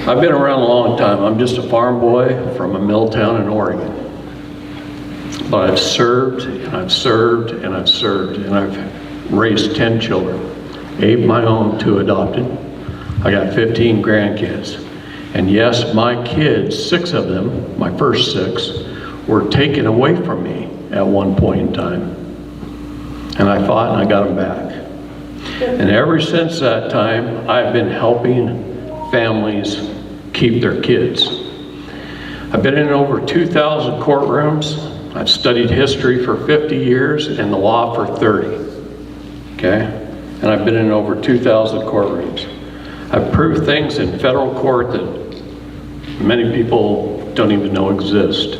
I've been around a long time. I'm just a farm boy from a mill town in Oregon. But I've served, and I've served, and I've served, and I've raised 10 children. 8 my own, 2 adopted. I got 15 grandkids. And yes, my kids, 6 of them, my first 6, were taken away from me at one point in time. And I fought and I got them back. And ever since that time, I've been helping families keep their kids. I've been in over 2,000 courtrooms. I've studied history for 50 years and the law for 30. Okay? And I've been in over 2,000 courtrooms. I've proved things in federal court that many people don't even know exist.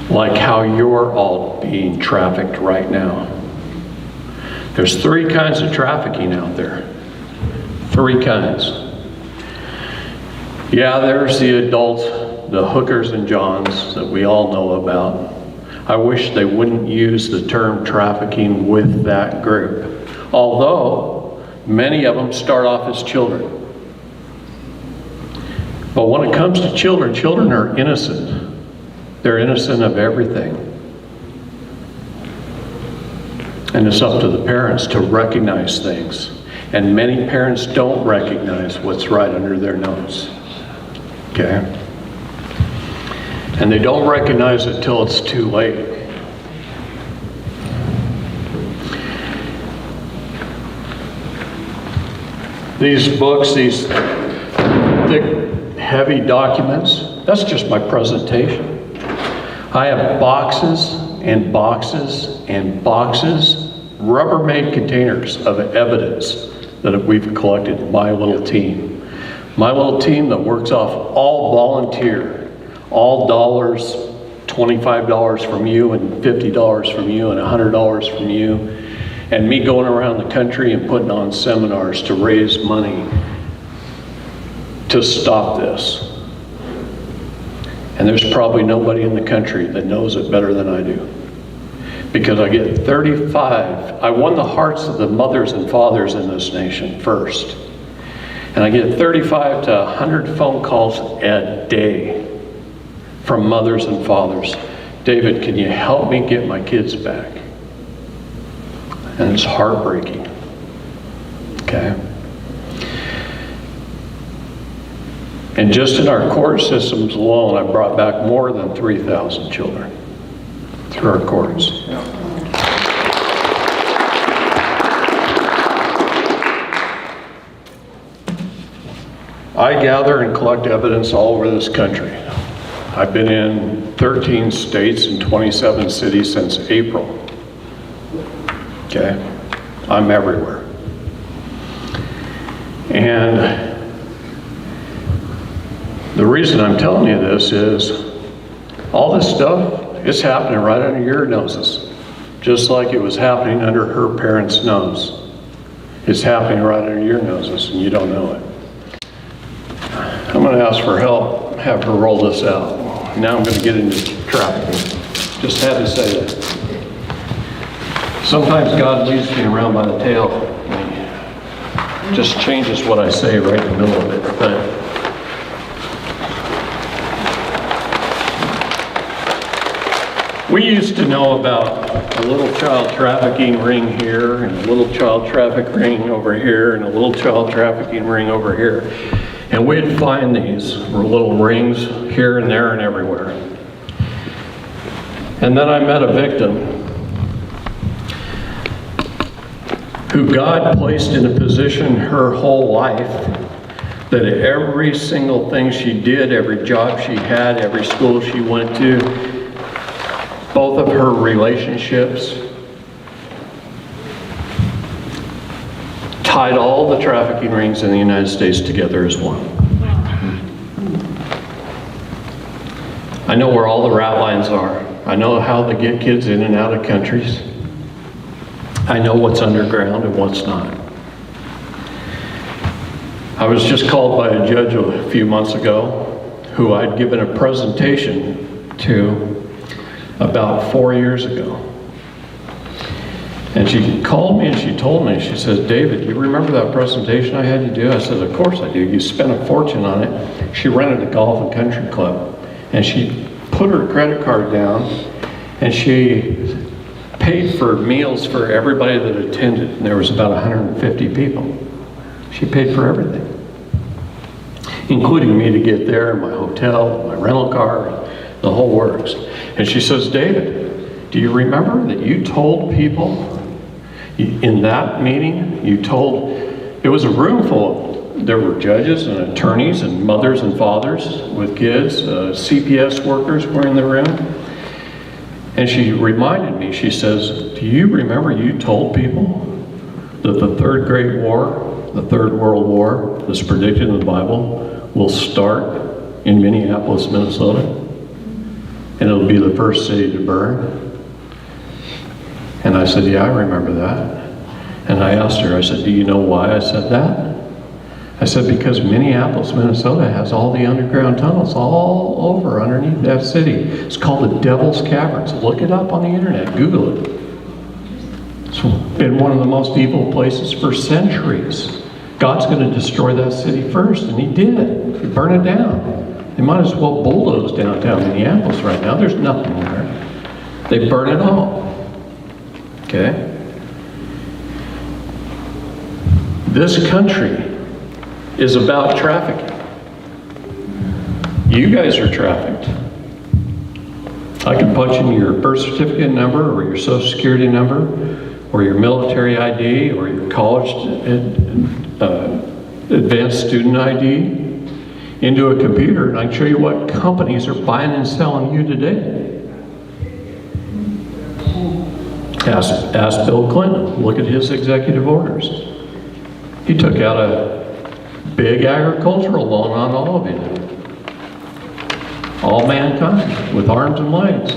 Like how you're all being trafficked right now. There's 3 kinds of trafficking out there. 3 kinds. Yeah, there's the adults, the hookers and johns that we all know about. I wish they wouldn't use the term trafficking with that group. Although, many of them start off as children. But when it comes to children, children are innocent. They're innocent of everything. And it's up to the parents to recognize things. And many parents don't recognize what's right under their nose. Okay? And they don't recognize it till it's too late. These books, these thick, heavy documents, that's just my presentation. I have boxes and boxes and boxes, Rubbermaid containers of evidence that we've collected, my little team. My little team that works off all volunteer, all dollars, $25 from you and $50 from you and $100 from you, and me going around the country and putting on seminars to raise money to stop this. And there's probably nobody in the country that knows it better than I do. Because I get 35, I won the hearts of the mothers and fathers in this nation first. And I get 35 to 100 phone calls a day from mothers and fathers. David, can you help me get my kids back? And it's heartbreaking. Okay? And just in our court systems alone, I brought back more than 3,000 children through our courts. I gather and collect evidence all over this country. I've been in 13 states and 27 cities since April. Okay? I'm everywhere. And the reason I'm telling you this is all this stuff, it's happening right under your noses, just like it was happening under her parents' nose. It's happening right under your noses, and you don't know it. I'm going to ask for help, have her roll this out. Now I'm going to get into trafficking. Just had to say that. Sometimes God leads me around by the tail, and He just changes what I say right in the middle of it. But we used to know about a little child trafficking ring here, and a little child trafficking ring over here, and a little child trafficking ring over here. And we'd find these little rings here and there and everywhere. And then I met a victim who God placed in a position her whole life that every single thing she did, every job she had, every school she went to, both of her relationships, tied all the trafficking rings in the United States together as one. I know where all the rat lines are. I know how they get kids in and out of countries. I know what's underground and what's not. I was just called by a judge a few months ago who I'd given a presentation to about 4 years ago. And she called me and she told me, she says, David, you remember that presentation I had you do? I said, of course I do. You spent a fortune on it. She rented a golf and country club. And she put her credit card down and she paid for meals for everybody that attended. And there was about 150 people. She paid for everything, including me to get there, my hotel, my rental car, the whole works. And she says, David, do you remember that you told people in that meeting, you told, it was a room full of, there were judges and attorneys and mothers and fathers with kids, CPS workers were in the room. And she reminded me, she says, do you remember you told people that the Third Great War, the Third World War, that's predicted in the Bible, will start in Minneapolis, Minnesota? And it'll be the first city to burn? And I said, yeah, I remember that. And I asked her, I said, do you know why I said that? I said, because Minneapolis, Minnesota has all the underground tunnels all over underneath that city. It's called the Devil's Caverns. Look it up on the internet, Google it. It's been one of the most evil places for centuries. God's going to destroy that city first, and he did. He burned it down. They might as well bulldoze downtown Minneapolis right now. There's nothing there. They burn it all. Okay? This country is about trafficking. You guys are trafficked. I can punch in your birth certificate number or your social security number or your military ID or your college advanced student ID into a computer, and I can show you what companies are buying and selling you today. Ask Bill Clinton. Look at his executive orders. He took out a big agricultural loan on all of you. All mankind, with arms and legs.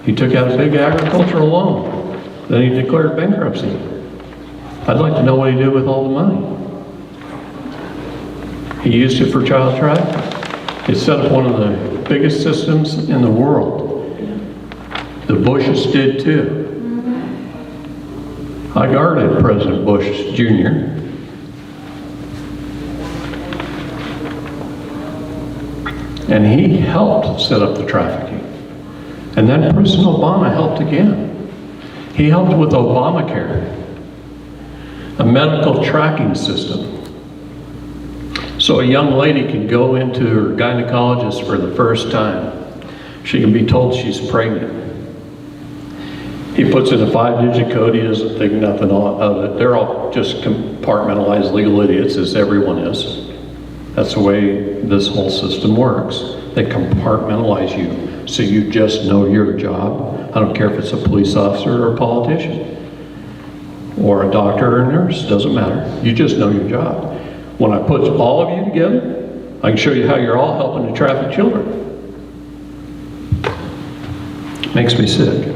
He took out a big agricultural loan. Then he declared bankruptcy. I'd like to know what he did with all the money. He used it for child trafficking. He set up one of the biggest systems in the world. The Bushes did too. I guarded President Bush Jr. And he helped set up the trafficking. And then President Obama helped again. He helped with Obamacare, a medical tracking system. So a young lady can go into her gynecologist for the first time. She can be told she's pregnant. He puts in a 5-digit code. He doesn't think nothing of it. They're all just compartmentalized legal idiots, as everyone is. That's the way this whole system works. They compartmentalize you, so you just know your job. I don't care if it's a police officer or a politician, or a doctor or a nurse, doesn't matter. You just know your job. When I put all of you together, I can show you how you're all helping to traffic children. Makes me sick.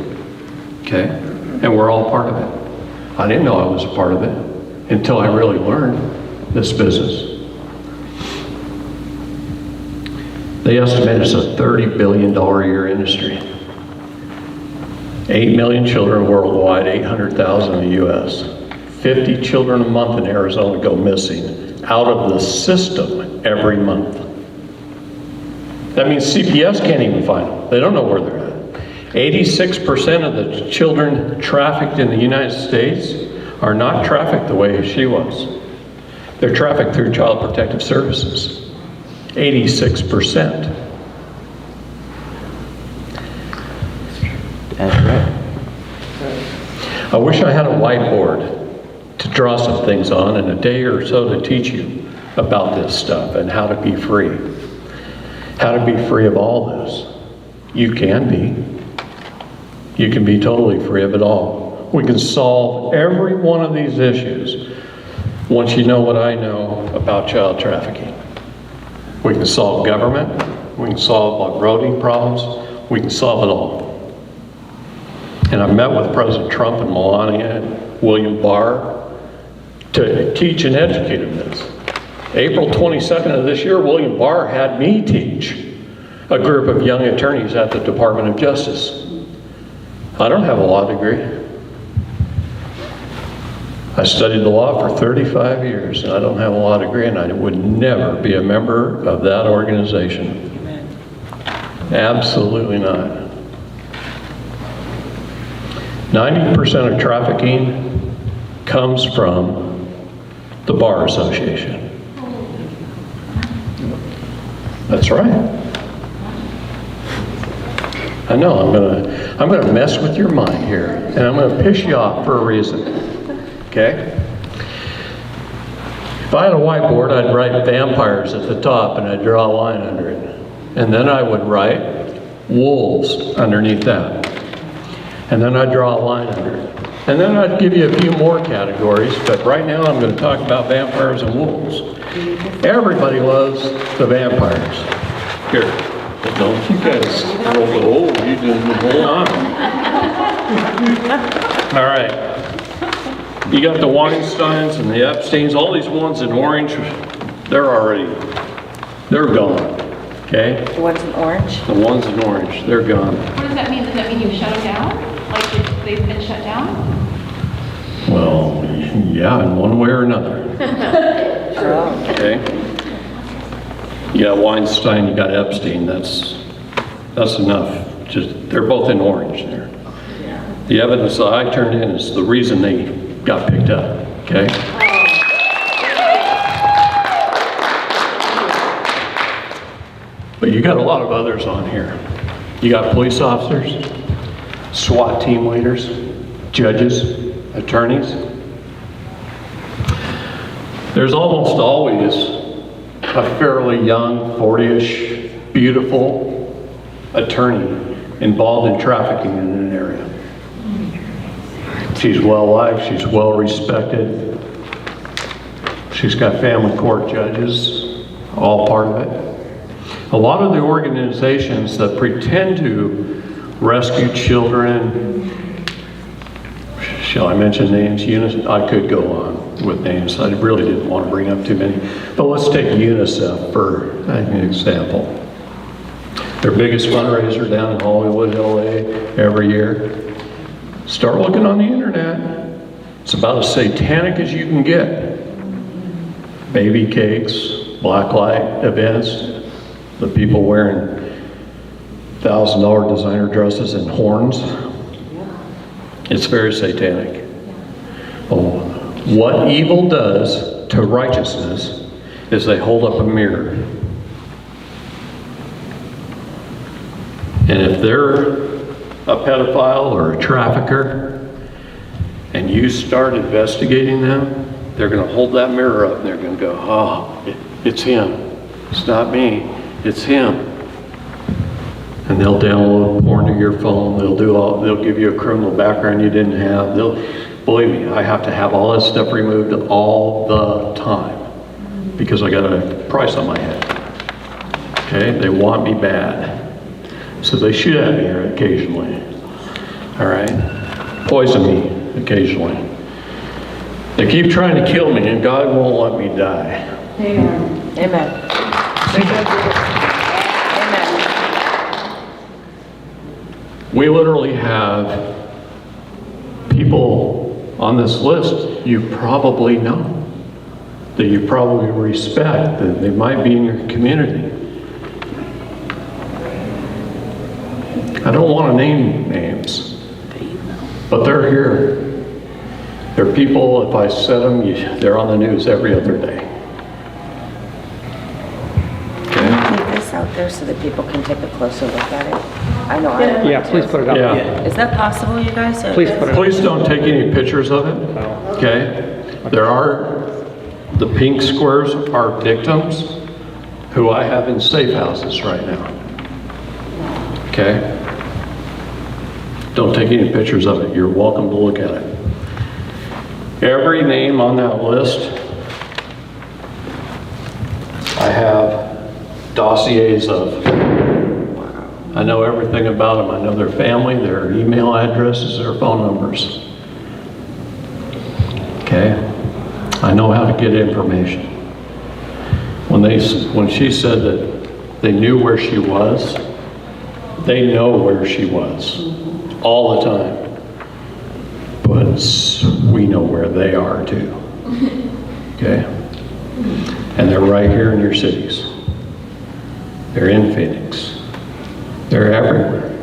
Okay? And we're all part of it. I didn't know I was a part of it until I really learned this business. They estimate it's a $30 billion a year industry. 8 million children worldwide, 800,000 in the US. 50 children a month in Arizona go missing out of the system every month. That means CPS can't even find them. They don't know where they're at. 86% of the children trafficked in the United States are not trafficked the way she was. They're trafficked through Child Protective Services. 86%. That's right. I wish I had a whiteboard to draw some things on and a day or so to teach you about this stuff and how to be free. How to be free of all this. You can be. You can be totally free of it all. We can solve every one of these issues once you know what I know about child trafficking. We can solve government. We can solve roading problems. We can solve it all. And I met with President Trump and Melania and William Barr to teach and educate them this. April 22nd of this year, William Barr had me teach a group of young attorneys at the Department of Justice. I don't have a law degree. I studied the law for 35 years, and I don't have a law degree, and I would never be a member of that organization. Absolutely not. 90% of trafficking comes from the Bar Association. That's right. I know, I'm gonna mess with your mind here, and I'm gonna piss you off for a reason, okay? If I had a whiteboard, I'd write vampires at the top, and I'd draw a line under it. And then I would write wolves underneath that. And then I'd draw a line under it. And then I'd give you a few more categories, but right now I'm gonna talk about vampires and wolves. Everybody loves the vampires. Here. Don't you guys roll the hole, you just hold on. All right. You got the Weinsteins and the Epsteins, all these ones in orange, they're gone, okay? The ones in orange? The ones in orange, they're gone. What does that mean? Does that mean you shut them down? Like they've been shut down? Well, yeah, in one way or another. Okay? You got Weinstein, you got Epstein, that's enough. Just, they're both in orange there. The evidence that I turned in is the reason they got picked up, okay? But you got a lot of others on here. You got police officers, SWAT team leaders, judges, attorneys. There's almost always a fairly young, 40-ish, beautiful attorney involved in trafficking in an area. She's well-liked, she's well-respected. She's got family court judges, all part of it. A lot of the organizations that pretend to rescue children, shall I mention names? I could go on with names. I really didn't want to bring up too many. But let's take UNICEF for an example. Their biggest fundraiser down in Hollywood, LA, every year. Start looking on the internet. It's about as satanic as you can get. Baby cakes, blacklight events, the people wearing $1,000 designer dresses and horns. It's very satanic. Oh, what evil does to righteousness is they hold up a mirror. And if they're a pedophile or a trafficker and you start investigating them, they're going to hold that mirror up and they're going to go, oh, it's him. It's not me. It's him. And they'll download porn to your phone. They'll give you a criminal background you didn't have. Believe me, I have to have all that stuff removed all the time because I got a price on my head. Okay? They want me bad. So they shoot at me occasionally. All right? Poison me occasionally. They keep trying to kill me and God won't let me die. Amen. Amen. We literally have people on this list you probably know, that you probably respect, that they might be in your community. I don't want to name names, but they're here. They're people, if I said them, they're on the news every other day. Keep this out there so that people can take a closer look at it. I know I would. Yeah, please put it up. Yeah. Is that possible, you guys? Please put it up. Please don't take any pictures of it, okay? There are, the pink squares are victims who I have in safe houses right now, okay? Don't take any pictures of it. You're welcome to look at it. Every name on that list, I have dossiers of. I know everything about them. I know their family, their email addresses, their phone numbers. Okay? I know how to get information. When she said that they knew where she was, they know where she was all the time. But we know where they are too. Okay? And they're right here in your cities. They're in Phoenix. They're everywhere.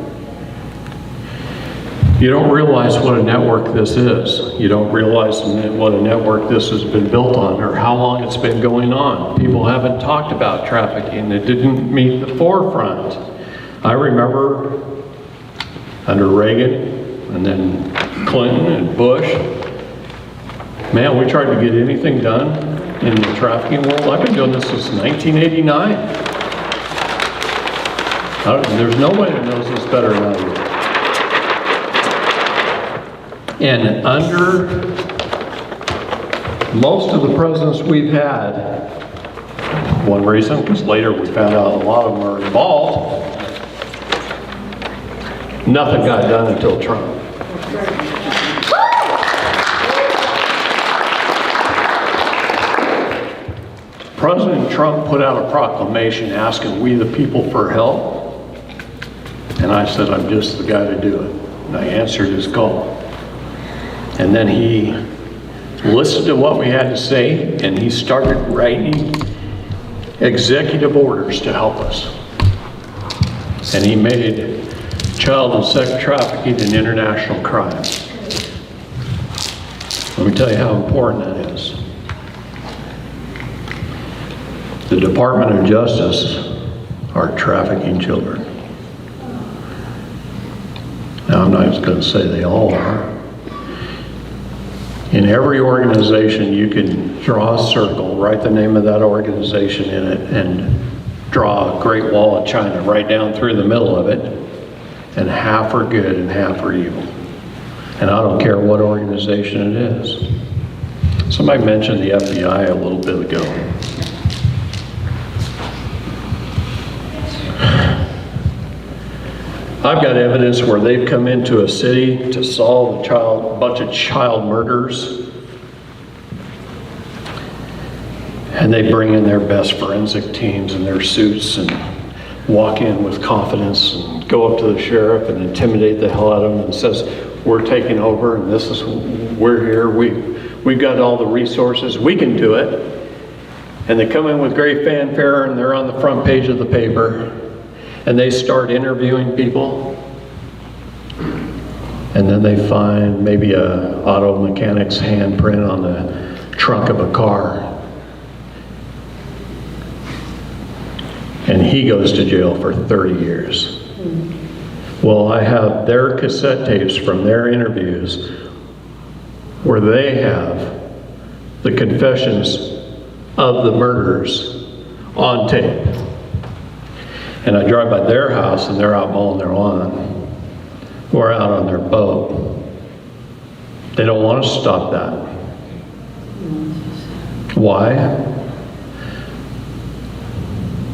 You don't realize what a network this is. You don't realize what a network this has been built on or how long it's been going on. People haven't talked about trafficking. It didn't meet the forefront. I remember under Reagan and then Clinton and Bush, man, we tried to get anything done in the trafficking world. I've been doing this since 1989. There's nobody that knows this better than I do. And under most of the presidents we've had, one reason, because later we found out a lot of them are involved, nothing got done until Trump. President Trump put out a proclamation asking we the people for help. And I said, I'm just the guy to do it. And I answered his call. And then he listened to what we had to say, and he started writing executive orders to help us. And he made child and sex trafficking an international crime. Let me tell you how important that is. The Department of Justice are trafficking children. Now, I'm not going to say they all are. In every organization, you can draw a circle, write the name of that organization in it, and draw a Great Wall of China right down through the middle of it, and half are good and half are evil. And I don't care what organization it is. Somebody mentioned the FBI a little bit ago. I've got evidence where they've come into a city to solve a bunch of child murders, and they bring in their best forensic teams in their suits and walk in with confidence and go up to the sheriff and intimidate the hell out of him and says, we're taking over and we're here, we've got all the resources, we can do it. And they come in with great fanfare and they're on the front page of the paper. And they start interviewing people, and then they find maybe a auto mechanic's handprint on the trunk of a car, and he goes to jail for 30 years. Well, I have their cassette tapes from their interviews where they have the confessions of the murderers on tape. And I drive by their house and they're out mowing their lawn or out on their boat. They don't want to stop that. Why?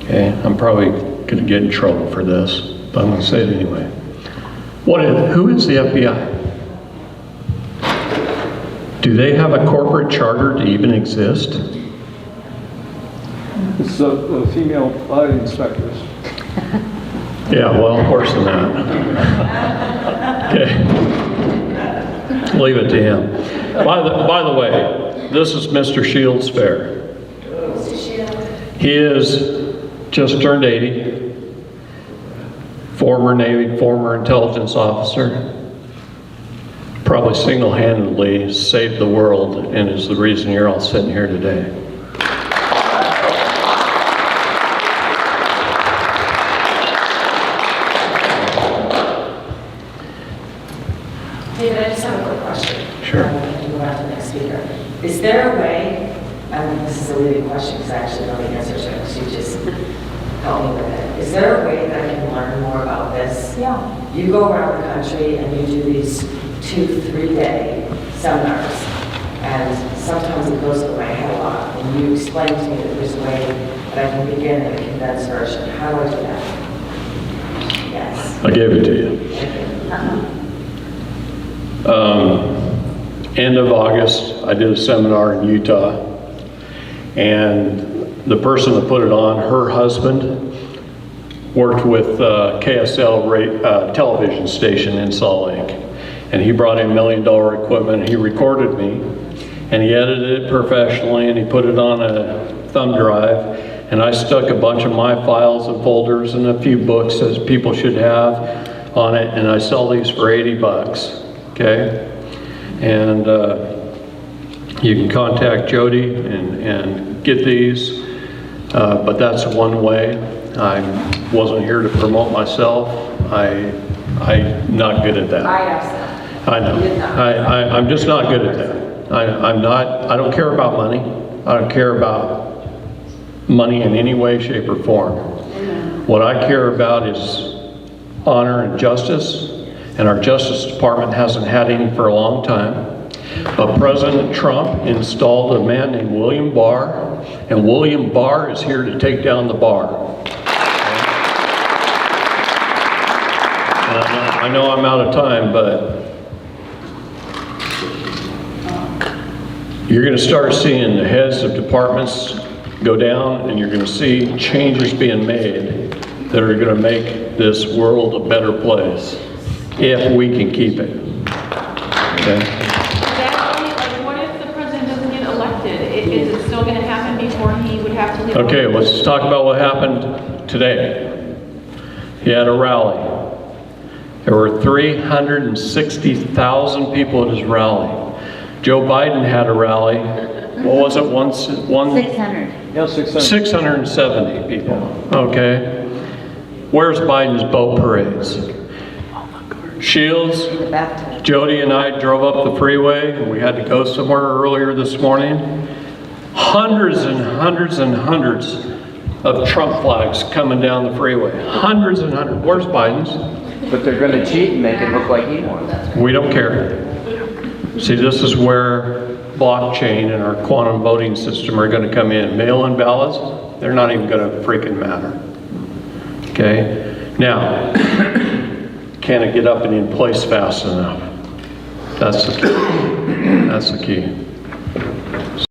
Okay, I'm probably going to get in trouble for this, but I'm going to say it anyway. Who is the FBI? Do they have a corporate charter to even exist? It's the female body inspectors. Yeah, well, worse than that. Okay. Leave it to him. By the way, this is Mr. Shields Fair. He is just turned 80. Former Navy, former intelligence officer. Probably single-handedly saved the world and is the reason you're all sitting here today. David, I just have a quick question. Sure. And move on to the next speaker. Is there a way, this is a leading question because I actually know the answer to it, because you just helped me with it. Is there a way that I can learn more about this? Yeah. You go around the country and you do these 2-3 day seminars, and sometimes it goes over my head a lot, and you explain to me that there's a way that I can begin in a condensed version. How do I do that? Yes. I gave it to you. Uh-huh. End of August, I did a seminar in Utah, and the person that put it on, her husband, worked with KSL television station in Salt Lake. and he brought in $1 million equipment, and he recorded me, and he edited it professionally, and he put it on a thumb drive, and I stuck a bunch of my files and folders and a few books that people should have on it, and I sell these for 80 bucks, okay? And you can contact Jody and get these, but that's one way. I wasn't here to promote myself. I'm not good at that. I asked that. I know. You did not. I'm just not good at that. I don't care about money. I don't care about money in any way, shape, or form. What I care about is honor and justice, and our Justice Department hasn't had any for a long time. But President Trump installed a man named William Barr, and William Barr is here to take down the bar. I know I'm out of time, but you're going to start seeing the heads of departments go down, and you're going to see changes being made that are going to make this world a better place, if we can keep it. Okay? Exactly, like what if the president doesn't get elected? Is it still going to happen before he would have to leave? Okay, let's talk about what happened today. He had a rally. There were 360,000 people at his rally. Joe Biden had a rally. What was it? 600. Yeah, 600. 670 people. Okay. Where's Biden's boat parades? Shields. In the bathtub. Jody and I drove up the freeway, and we had to go somewhere earlier this morning. Hundreds and hundreds and hundreds of Trump flags coming down the freeway. Hundreds and hundreds. Where's Biden's? But they're going to cheat and make it look like he won. We don't care. See, this is where blockchain and our quantum voting system are going to come in. Mail-in ballots, they're not even going to freaking matter. Okay? Now, can it get up and in place fast enough? That's the key. That's the key.